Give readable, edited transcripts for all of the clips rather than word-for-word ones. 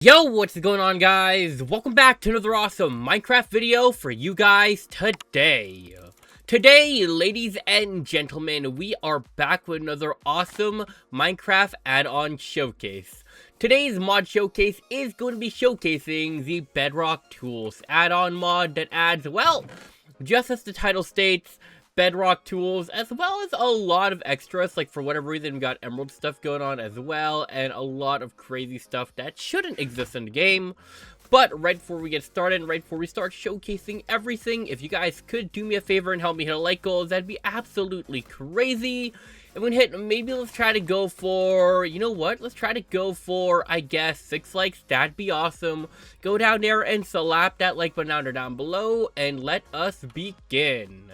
Yo, what's going on, guys? Welcome back to another awesome Minecraft video for you guys today. Today, ladies and gentlemen, we are back with another awesome Minecraft add-on showcase. Today's mod showcase is going to be showcasing the Bedrock Tools add-on mod that adds, well, just as the title states, Bedrock tools, as well as a lot of extras. Like, for whatever reason, we got emerald stuff going on as well, and a lot of crazy stuff that shouldn't exist in the game. But right before we get started, right before we start showcasing everything, if you guys could do me a favor and help me hit a like goal, that'd be absolutely crazy. And when hit, maybe let's try to go for, you know what, let's try to go for, I guess, 6 likes. That'd be awesome. Go down there and slap that like button down below, and let us begin.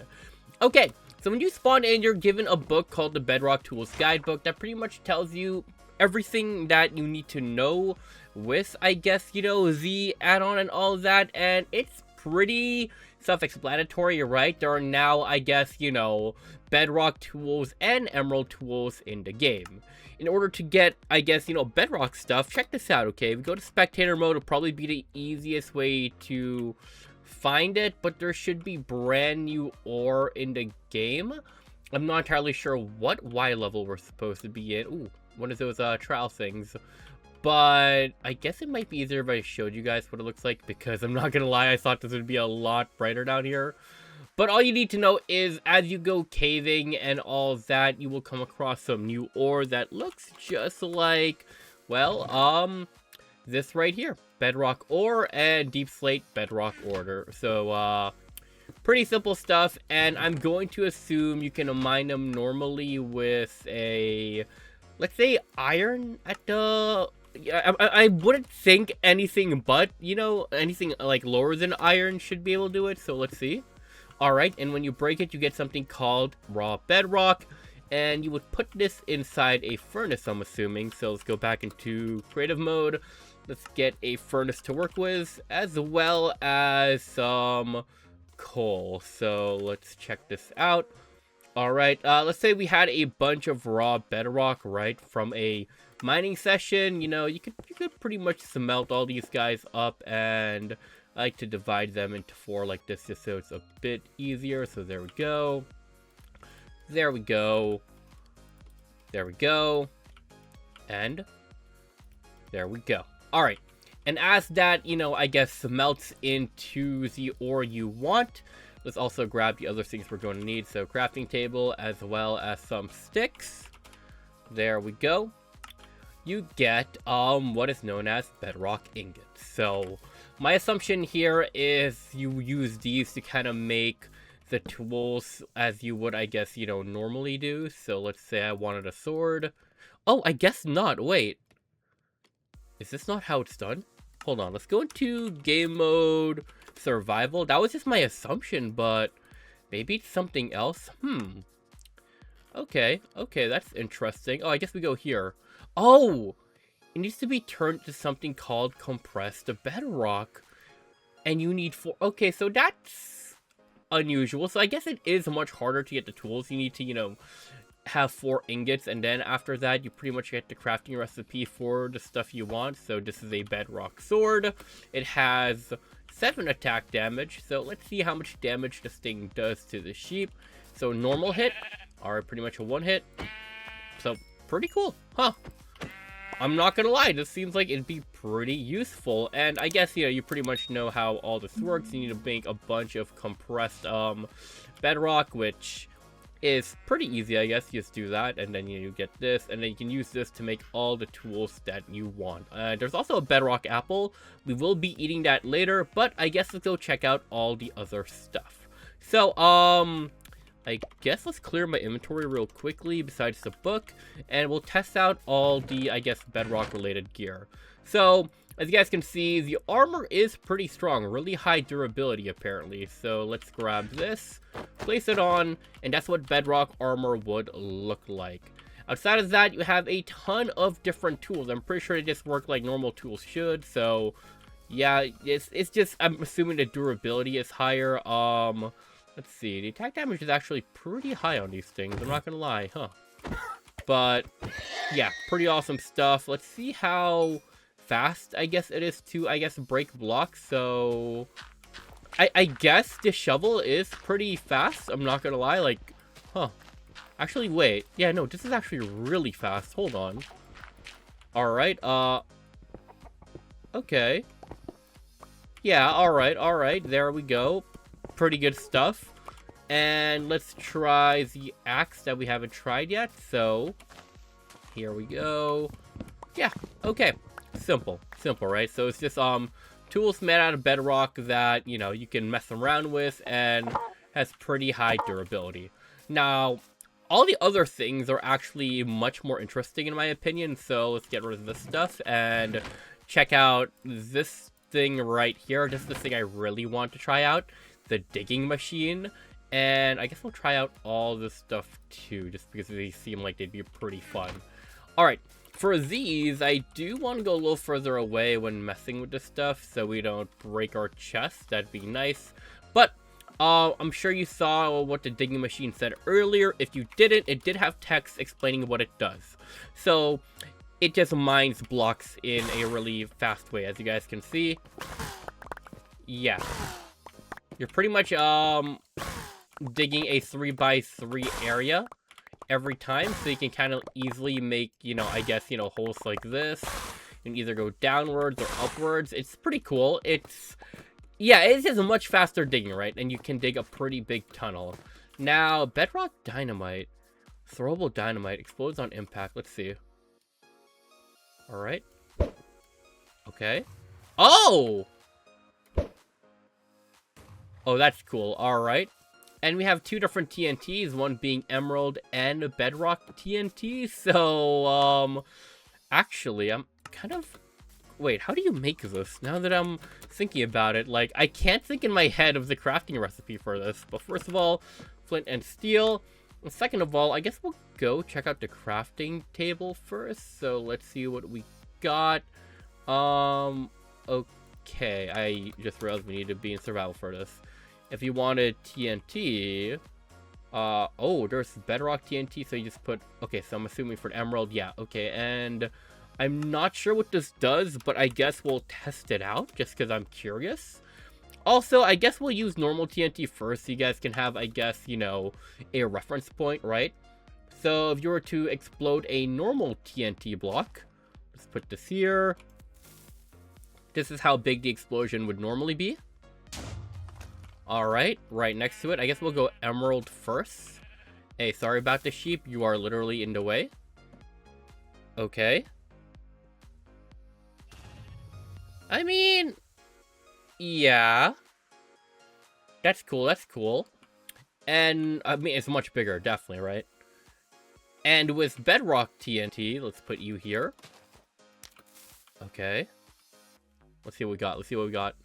Okay, so when you spawn in, you're given a book called the Bedrock Tools Guidebook that pretty much tells you everything that you need to know with, I guess, you know, the add-on and all of that, and it's pretty self-explanatory, right? There are now, I guess, you know, Bedrock tools and Emerald tools in the game. In order to get, I guess, you know, Bedrock stuff, check this out, okay? If we go to spectator mode, it'll probably be the easiest way to find it, but there should be brand new ore in the game. I'm not entirely sure what Y level we're supposed to be in. Ooh, one of those trial things. But I guess it might be easier if I showed you guys what it looks like, because I'm not gonna lie, I thought this would be a lot brighter down here. But all you need to know is, as you go caving and all that, you will come across some new ore that looks just like, well, this right here. Bedrock ore and deep slate bedrock ore. So, pretty simple stuff, and I'm going to assume you can mine them normally with a, let's say, iron at the... I wouldn't think anything but, you know, anything like lower than iron should be able to do it, so let's see. Alright, and when you break it, you get something called raw bedrock, and you would put this inside a furnace, I'm assuming. So let's go back into creative mode. Let's get a furnace to work with, as well as some coal. So let's check this out. Alright, let's say we had a bunch of raw bedrock, right, from a mining session. You know, you could pretty much smelt all these guys up, and I like to divide them into 4 like this, just so it's a bit easier. So there we go. There we go. There we go. And there we go. Alright, and as that, you know, I guess melts into the ore you want, let's also grab the other things we're going to need. So crafting table, as well as some sticks. There we go. You get what is known as bedrock ingots. So my assumption here is you use these to kind of make the tools as you would, I guess, you know, normally do. So let's say I wanted a sword. Oh, I guess not. Wait. Is this not how it's done? Hold on, let's go into game mode survival. That was just my assumption, but maybe it's something else. Okay, that's interesting. Oh, I guess we go here. Oh, it needs to be turned to something called compressed bedrock. And you need 4. Okay, so that's unusual. So I guess it is much harder to get the tools. You need to, you know, have 4 ingots, and then after that you pretty much get the crafting recipe for the stuff you want. So this is a bedrock sword. It has 7 attack damage, so let's see how much damage this thing does to the sheep. So normal hit, alright, pretty much a 1 hit. So pretty cool, huh? I'm not gonna lie, this seems like it'd be pretty useful. And I guess, you know, you pretty much know how all this works. You need to make a bunch of compressed bedrock, which is pretty easy, I guess. You just do that, and then you get this, and then you can use this to make all the tools that you want. There's also a bedrock apple. We will be eating that later, but I guess let's go check out all the other stuff. So, I guess let's clear my inventory real quickly besides the book, and we'll test out all the, I guess, bedrock related gear. So as you guys can see, the armor is pretty strong, really high durability apparently. So let's grab this, place it on, and that's what bedrock armor would look like. Outside of that, you have a ton of different tools. I'm pretty sure they just work like normal tools should. So yeah, it's just, I'm assuming the durability is higher. Let's see, the attack damage is actually pretty high on these things, I'm not gonna lie, huh? But yeah, pretty awesome stuff. Let's see how fast, I guess it is to, I guess, break blocks. So I guess the shovel is pretty fast. I'm not gonna lie, like, huh. Actually, wait. Yeah, no, this is actually really fast. Hold on. Alright, okay. Yeah, alright, there we go. Pretty good stuff. And let's try the axe that we haven't tried yet. So, here we go. Yeah, okay. Simple, right? So it's just, tools made out of bedrock that, you know, you can mess around with and has pretty high durability. Now, all the other things are actually much more interesting in my opinion, so let's get rid of this stuff and check out this thing right here. This is the thing I really want to try out, the digging machine. And I guess we'll try out all this stuff too, just because they seem like they'd be pretty fun. Alright, for these, I do want to go a little further away when messing with this stuff, so we don't break our chest. That'd be nice. But I'm sure you saw what the digging machine said earlier. If you didn't, it did have text explaining what it does. So, it just mines blocks in a really fast way, as you guys can see. Yeah. You're pretty much, digging a 3x3 area every time, so you can kind of easily make, you know, I guess, you know, holes like this. You can either go downwards or upwards. It's pretty cool. It's, yeah, it's just a much faster digging, right? And you can dig a pretty big tunnel. Now, bedrock dynamite, throwable dynamite, explodes on impact. Let's see. Alright. Okay. Oh! Oh, that's cool. Alright. And we have two different TNTs, one being emerald and bedrock TNT. So, actually, I'm kind of... Wait, how do you make this? Now that I'm thinking about it, like, I can't think in my head of the crafting recipe for this. But first of all, flint and steel. And second of all, I guess we'll go check out the crafting table first. So let's see what we got. Okay, I just realized we need to be in survival for this. If you wanted TNT, oh, there's bedrock TNT, so you just put, okay, so I'm assuming for an emerald, yeah, okay, and I'm not sure what this does, but I guess we'll test it out, just because I'm curious. Also, I guess we'll use normal TNT first, so you guys can have, I guess, you know, a reference point, right? So, if you were to explode a normal TNT block, let's put this here. This is how big the explosion would normally be. Alright, right next to it. I guess we'll go emerald first. Hey, sorry about the sheep. You are literally in the way. Okay. I mean... yeah. That's cool, that's cool. And, I mean, it's much bigger, definitely, right? And with bedrock TNT, let's put you here. Okay. Let's see what we got, let's see what we got.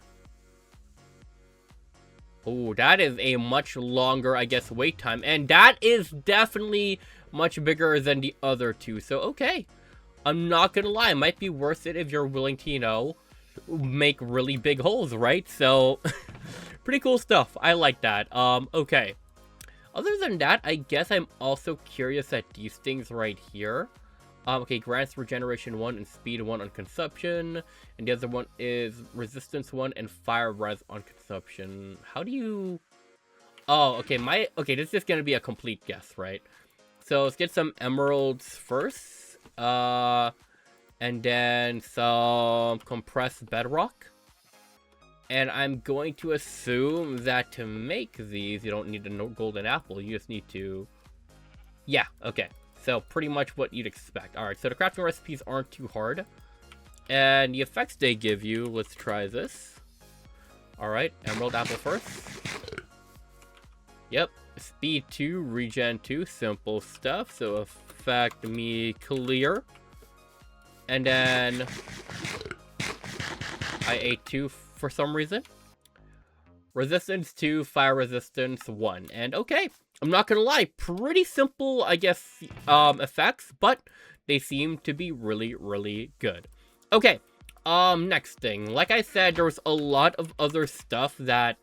Oh, that is a much longer, I guess, wait time. And that is definitely much bigger than the other two. So, okay. I'm not gonna lie. It might be worth it if you're willing to, you know, make really big holes, right? So, pretty cool stuff. I like that. Okay. Other than that, I guess I'm also curious at these things right here. Okay, grants regeneration 1 and speed 1 on consumption. And the other one is resistance 1 and fire res on consumption. How do you... oh, okay, okay, this is gonna be a complete guess, right? So let's get some emeralds first. And then some compressed bedrock. And I'm going to assume that to make these, you don't need a golden apple. You just need to... yeah, okay. So, pretty much what you'd expect. Alright, so the crafting recipes aren't too hard. And the effects they give you, let's try this. Alright, emerald apple first. Yep, speed 2, regen 2, simple stuff. So, effect me clear. And then... I ate 2 for some reason. Resistance 2, fire resistance 1. And okay, I'm not gonna lie, pretty simple, I guess, effects, but they seem to be really, really good. Okay, next thing. Like I said, there was a lot of other stuff that,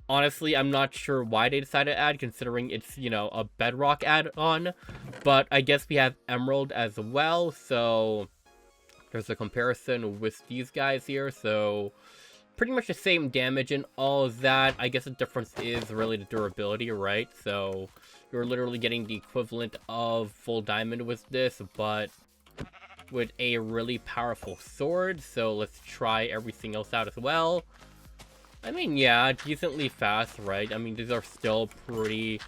honestly, I'm not sure why they decided to add, considering it's, you know, a bedrock add-on. But I guess we have emerald as well, so there's a comparison with these guys here, so pretty much the same damage and all of that. I guess the difference is really the durability, right? So you're literally getting the equivalent of full diamond with this, but with a really powerful sword. So let's try everything else out as well. I mean, yeah, decently fast, right? I mean, these are still pretty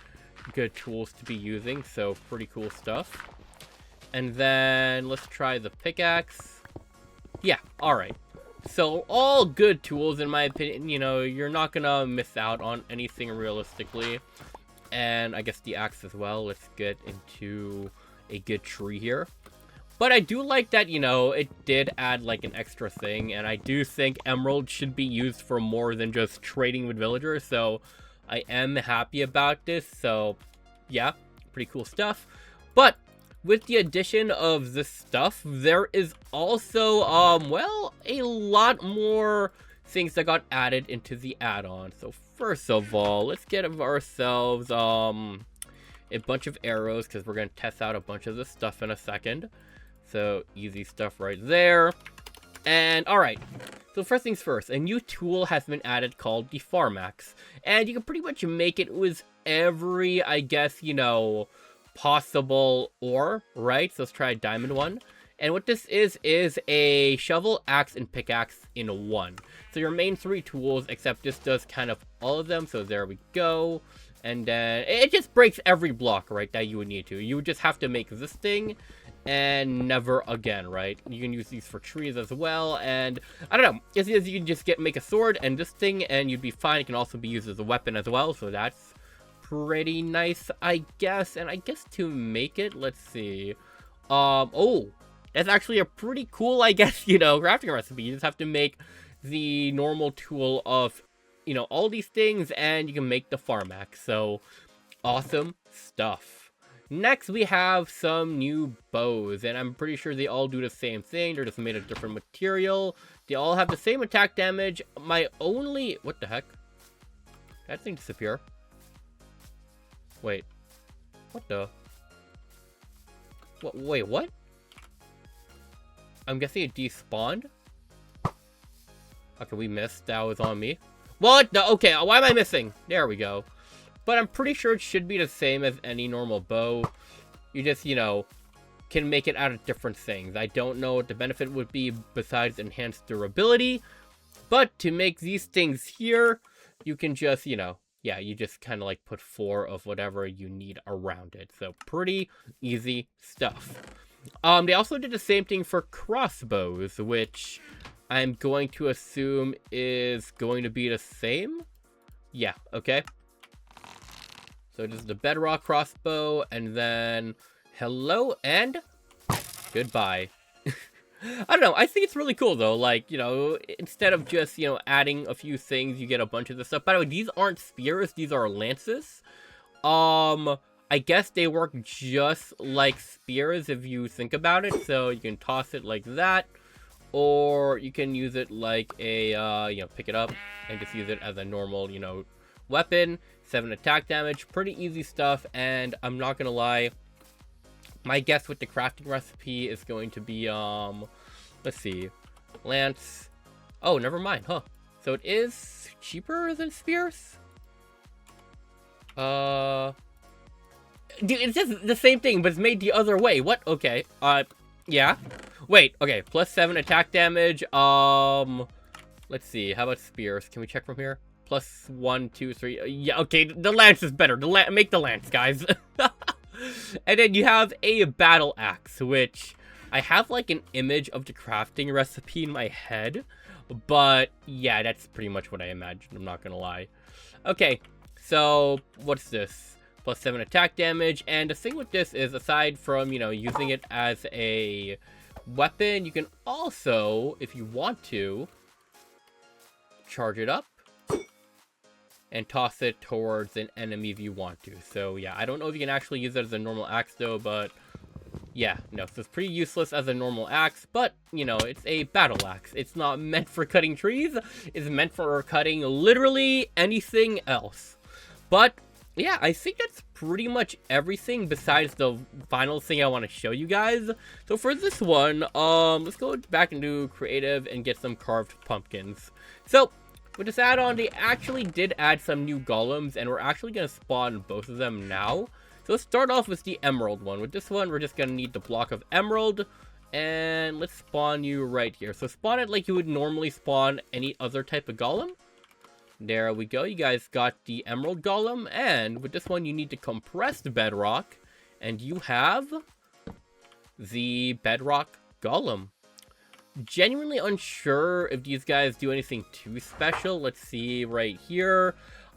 good tools to be using, so pretty cool stuff. And then let's try the pickaxe. Yeah, alright. So all good tools in my opinion. You know, you're not gonna miss out on anything realistically. And I guess the axe as well. Let's get into a good tree here. But I do like that, you know, it did add like an extra thing, and I do think emerald should be used for more than just trading with villagers, so I am happy about this. So yeah, pretty cool stuff. But with the addition of this stuff, there is also, well, a lot more things that got added into the add-on. So first of all, let's get ourselves, a bunch of arrows, because we're going to test out a bunch of this stuff in a second. So easy stuff right there. And alright, so first things first, a new tool has been added called the farm axe. And you can pretty much make it with every, I guess, you know, possible ore, right? So let's try a diamond one. And what this is a shovel, axe, and pickaxe in one. So your main three tools, except this does kind of all of them. So there we go. And then it just breaks every block, right, that you would need to. You would just have to make this thing and never again, right? You can use these for trees as well, and I don't know, as you can just make a sword and this thing and you'd be fine. It can also be used as a weapon as well, so that's pretty nice, I guess. And I guess to make it, let's see, oh, that's actually a pretty cool, I guess, you know, crafting recipe. You just have to make the normal tool of, you know, all these things, and you can make the farm axe. So awesome stuff. Next, we have some new bows, and I'm pretty sure they all do the same thing. They're just made of different material. They all have the same attack damage. My only... What the heck? That thing disappear. Wait. What the... Wait, what? I'm guessing it despawned? Okay, we missed. That was on me. What the... Okay, why am I missing? There we go. But I'm pretty sure it should be the same as any normal bow. You just, you know, can make it out of different things. I don't know what the benefit would be besides enhanced durability. But to make these things here, you can just, you know, yeah, you just kind of like put 4 of whatever you need around it. So pretty easy stuff. They also did the same thing for crossbows, which I'm going to assume is going to be the same. Yeah, okay. So just the Bedrock crossbow, and then hello and goodbye. I don't know, I think it's really cool though, like, you know, instead of just, you know, adding a few things, you get a bunch of this stuff. By the way, these aren't spears, these are lances. I guess they work just like spears if you think about it, so you can toss it like that, or you can use it like a, you know, pick it up and just use it as a normal, you know, weapon. 7 attack damage, pretty easy stuff. And I'm not gonna lie, my guess with the crafting recipe is going to be, let's see, lance. Oh, never mind, huh? So it is cheaper than spears? Dude, it's just the same thing, but it's made the other way. What? Okay, yeah. Wait, okay, plus 7 attack damage. Let's see, how about spears? Can we check from here? Plus 1, 2, 3. Yeah, okay, the lance is better. Make the lance, guys. And then you have a battle axe, which I have like an image of the crafting recipe in my head. But yeah, that's pretty much what I imagined. I'm not gonna lie. Okay, so what's this? Plus 7 attack damage. And the thing with this is, aside from, you know, using it as a weapon, you can also, if you want to, charge it up and toss it towards an enemy if you want to. So yeah, I don't know if you can actually use it as a normal axe though, but yeah, no, so it's pretty useless as a normal axe, but you know, it's a battle axe. It's not meant for cutting trees, it's meant for cutting literally anything else. But yeah, I think that's pretty much everything besides the final thing I want to show you guys. So for this one, let's go back into creative and get some carved pumpkins. So with this add-on, they actually did add some new golems, and we're actually going to spawn both of them now. So let's start off with the emerald one. With this one, we're just going to need the block of emerald, and let's spawn you right here. So spawn it like you would normally spawn any other type of golem. There we go. You guys got the emerald golem, and with this one, you need to compress the bedrock, and you have the bedrock golem. Genuinely unsure if these guys do anything too special. Let's see right here.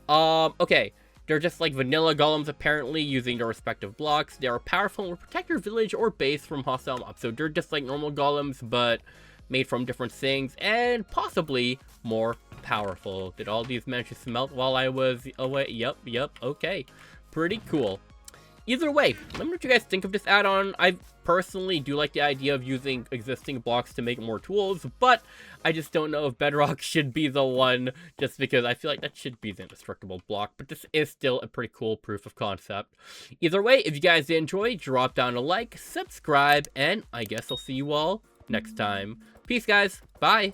Okay, they're just like vanilla golems apparently, using their respective blocks. They are powerful and will protect your village or base from hostile mobs. So they're just like normal golems, but made from different things and possibly more powerful. Did all these manage to smelt while I was away? Yep, okay. Pretty cool. Either way, let me know what you guys think of this add-on. I personally do like the idea of using existing blocks to make more tools, but I just don't know if Bedrock should be the one, just because I feel like that should be the indestructible block, but this is still a pretty cool proof of concept. Either way, if you guys did enjoy, drop down a like, subscribe, and I guess I'll see you all next time. Peace, guys. Bye.